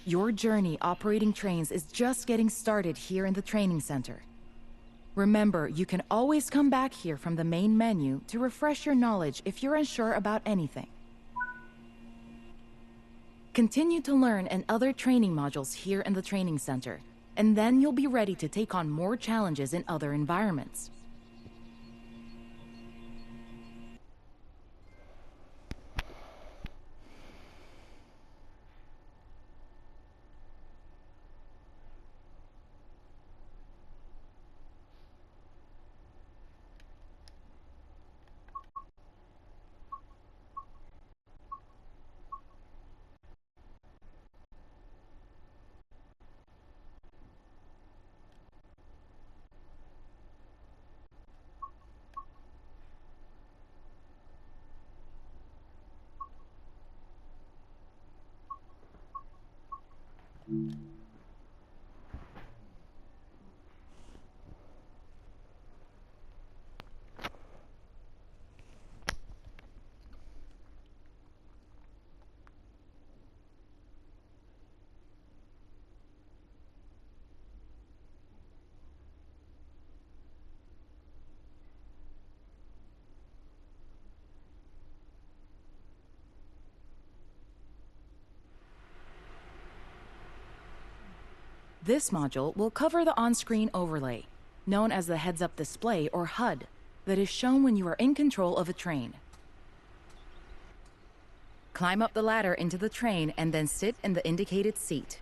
Your journey operating trains is just getting started here in the training center. Remember, you can always come back here from the main menu to refresh your knowledge if you're unsure about anything. Continue to learn and other training modules here in the training center, and then you'll be ready to take on more challenges in other environments. This module will cover the on-screen overlay, known as the heads-up display or HUD, that is shown when you are in control of a train. Climb up the ladder into the train and then sit in the indicated seat.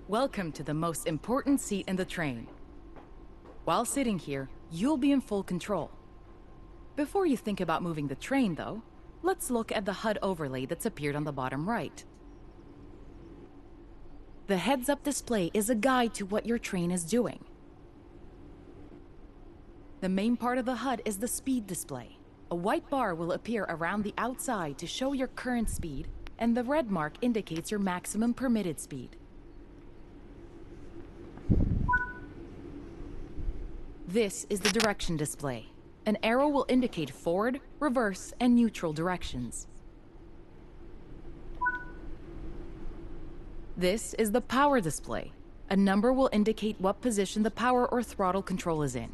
Welcome to the most important seat in the train. While sitting here, you'll be in full control. Before you think about moving the train, though, let's look at the HUD overlay that's appeared on the bottom right. The heads-up display is a guide to what your train is doing. The main part of the HUD is the speed display. A white bar will appear around the outside to show your current speed, and the red mark indicates your maximum permitted speed. This is the direction display. An arrow will indicate forward, reverse, and neutral directions. This is the power display. A number will indicate what position the power or throttle control is in.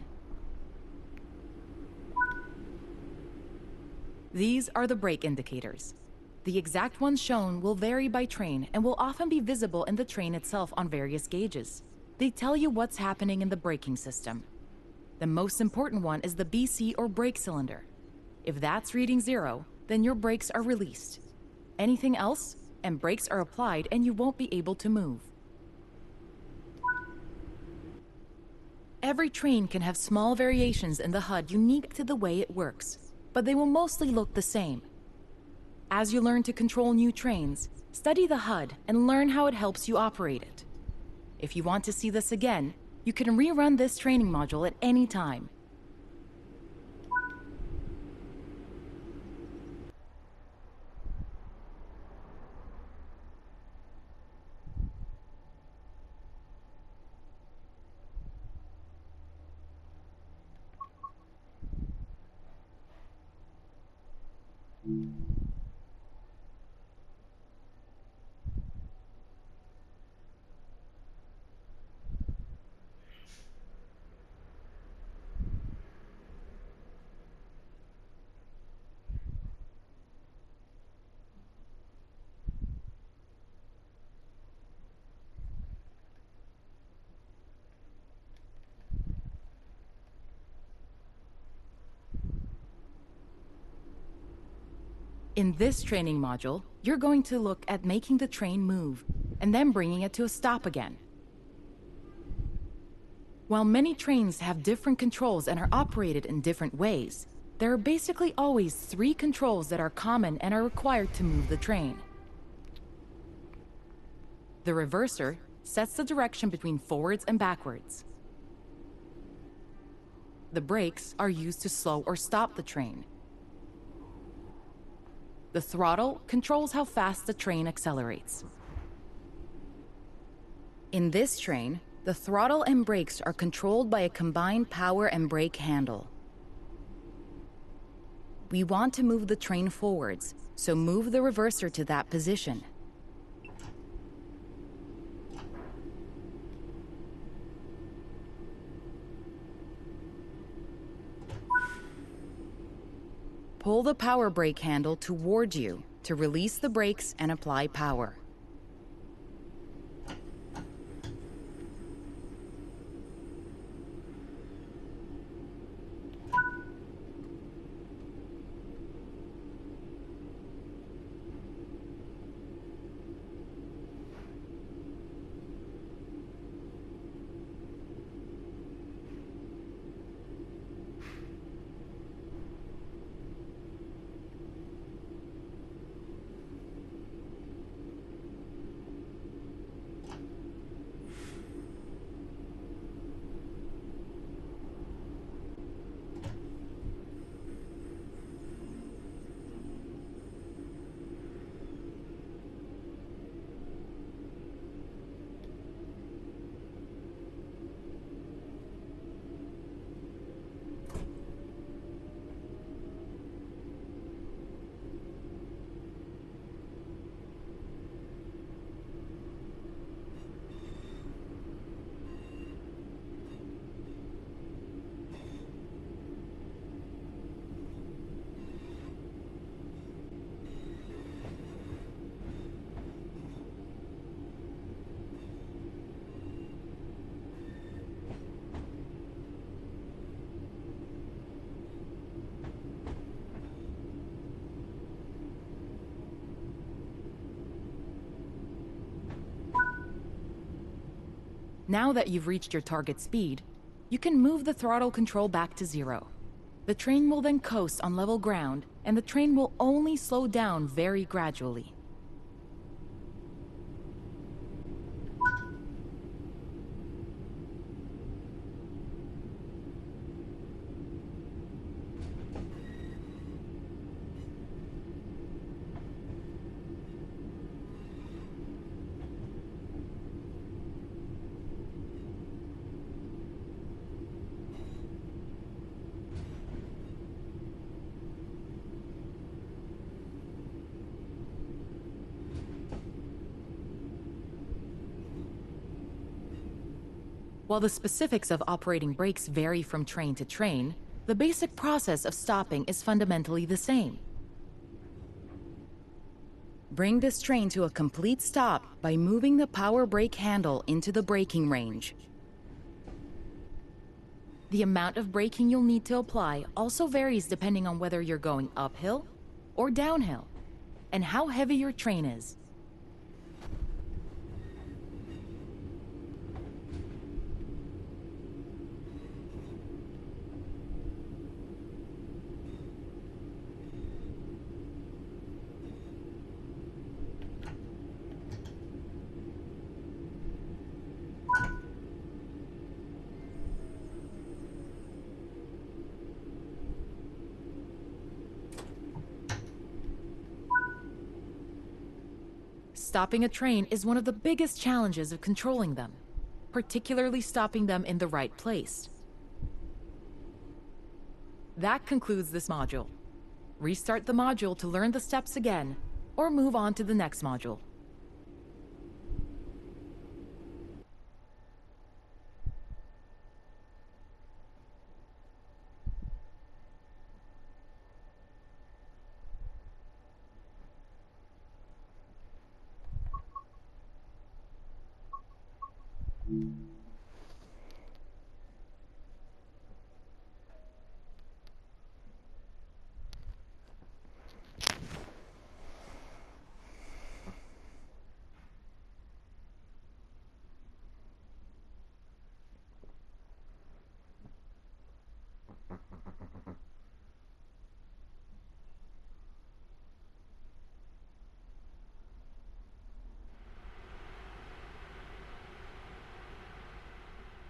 These are the brake indicators. The exact ones shown will vary by train and will often be visible in the train itself on various gauges. They tell you what's happening in the braking system. The most important one is the BC or brake cylinder. If that's reading 0, then your brakes are released. Anything else, and brakes are applied and you won't be able to move. Every train can have small variations in the HUD unique to the way it works, but they will mostly look the same. As you learn to control new trains, study the HUD and learn how it helps you operate it. If you want to see this again, you can rerun this training module at any time. In this training module, you're going to look at making the train move, and then bringing it to a stop again. While many trains have different controls and are operated in different ways, There are basically always 3 controls that are common and are required to move the train. The reverser sets the direction between forwards and backwards. The brakes are used to slow or stop the train. The throttle controls how fast the train accelerates. In this train, the throttle and brakes are controlled by a combined power and brake handle. We want to move the train forwards, so move the reverser to that position. Pull the power brake handle toward you to release the brakes and apply power. Now that you've reached your target speed, you can move the throttle control back to 0. The train will then coast on level ground, and the train will only slow down very gradually. While the specifics of operating brakes vary from train to train, the basic process of stopping is fundamentally the same. Bring this train to a complete stop by moving the power brake handle into the braking range. The amount of braking you'll need to apply also varies depending on whether you're going uphill or downhill, and how heavy your train is. Stopping a train is one of the biggest challenges of controlling them, particularly stopping them in the right place. That concludes this module. Restart the module to learn the steps again, or move on to the next module.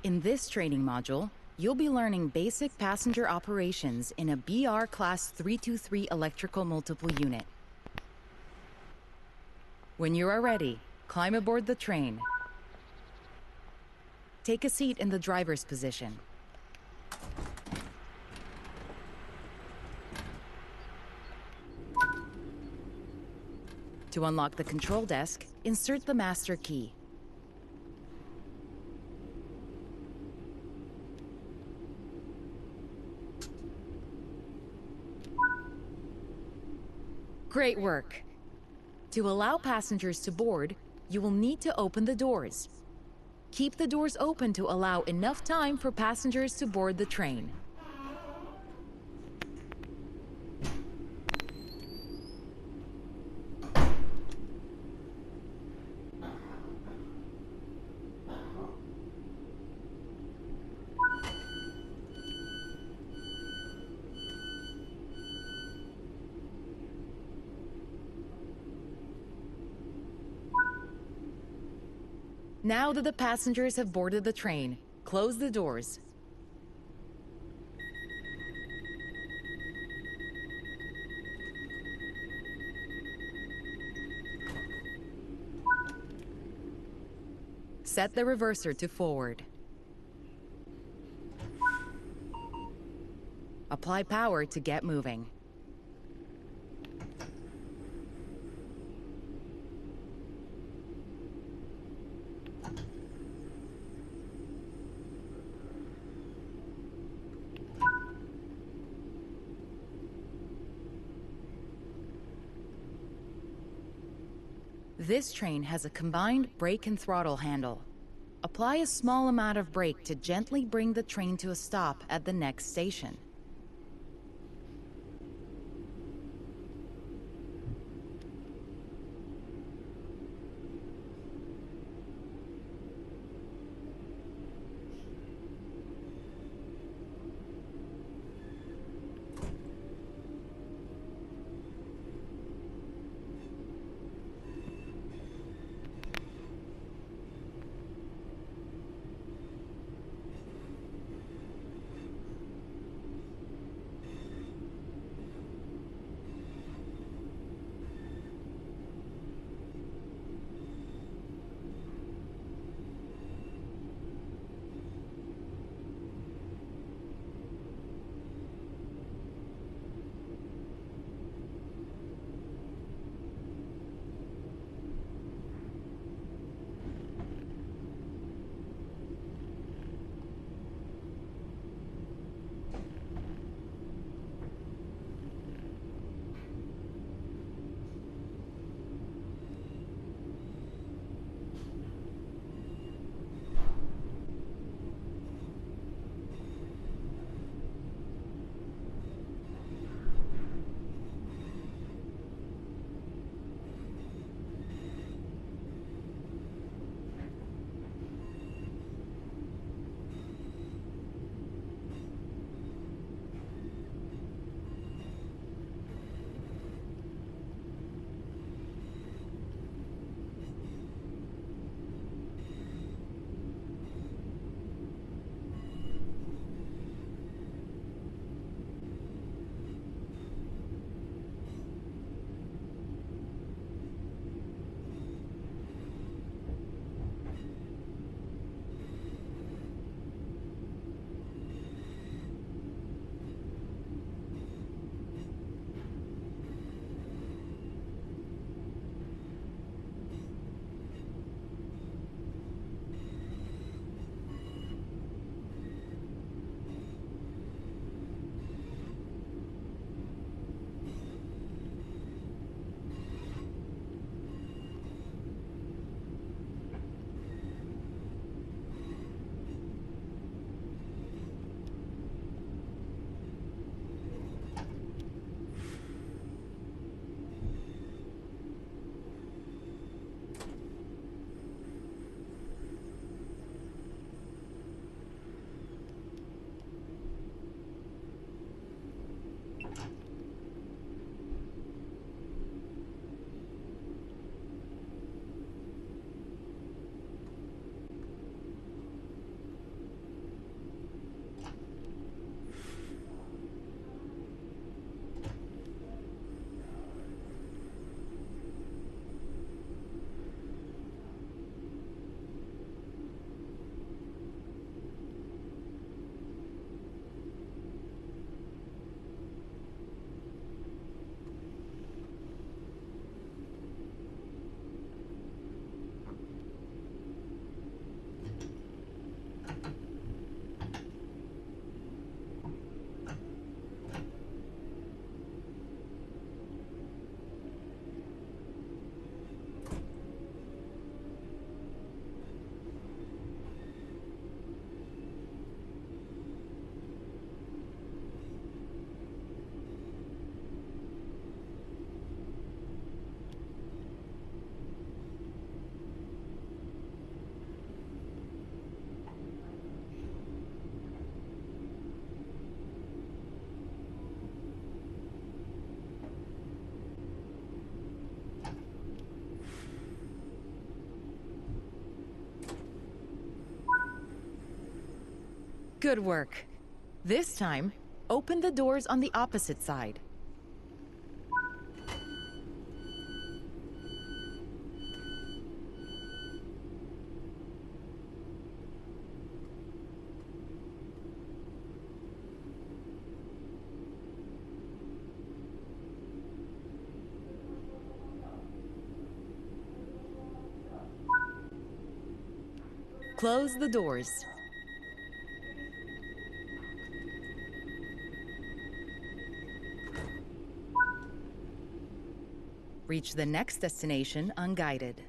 In this training module, you'll be learning basic passenger operations in a BR Class 323 electrical multiple unit. When you are ready, climb aboard the train. Take a seat in the driver's position. To unlock the control desk, insert the master key. Great work! To allow passengers to board, you will need to open the doors. Keep the doors open to allow enough time for passengers to board the train. Now that the passengers have boarded the train, close the doors. Set the reverser to forward. Apply power to get moving. This train has a combined brake and throttle handle. Apply a small amount of brake to gently bring the train to a stop at the next station. Good work. This time, open the doors on the opposite side. Close the doors. Reach the next destination unguided.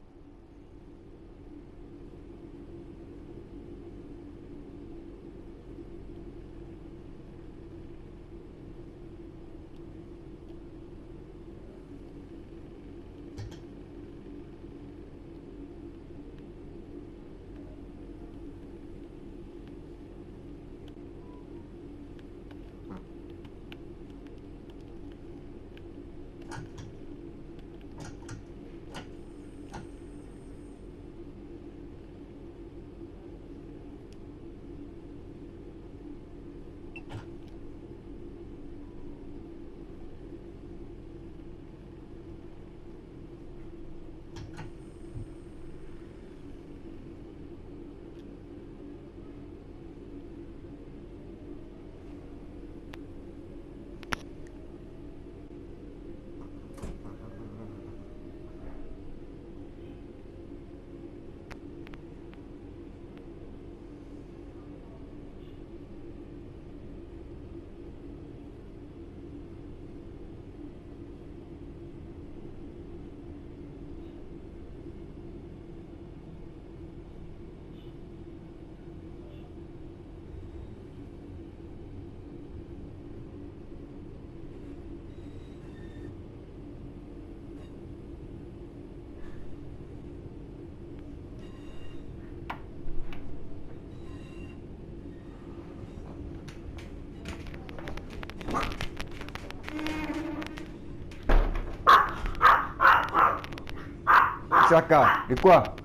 Sacca, di qua.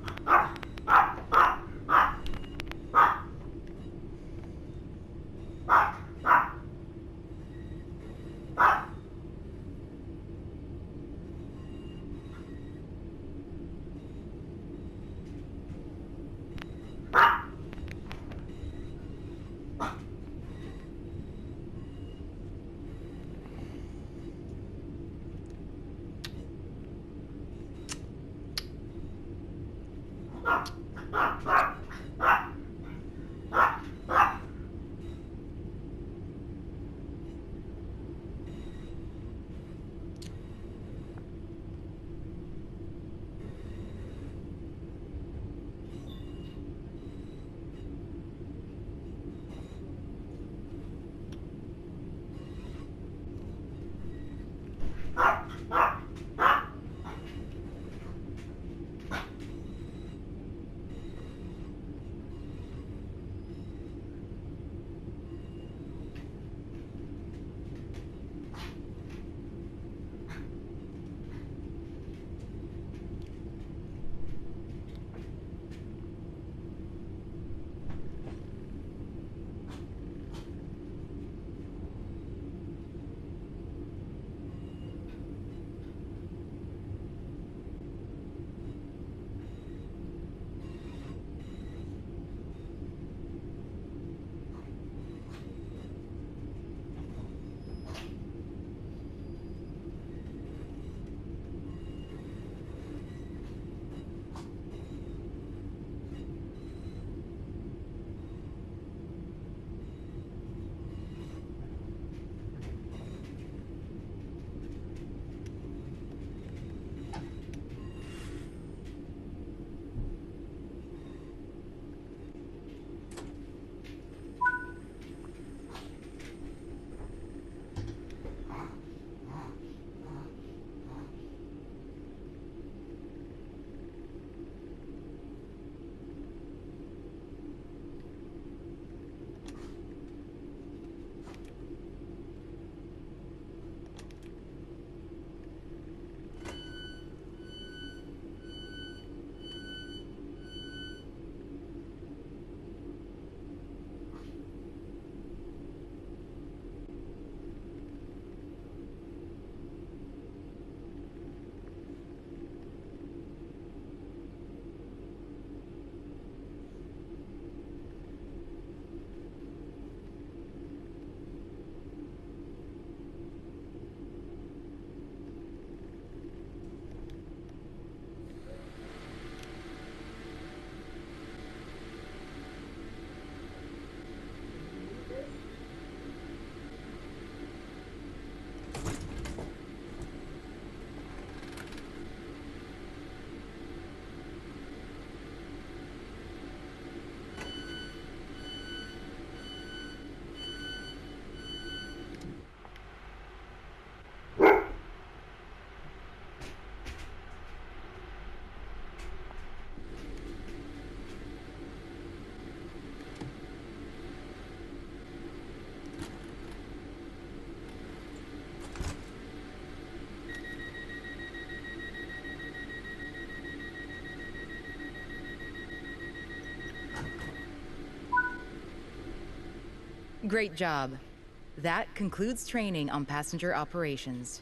Great job. That concludes training on passenger operations.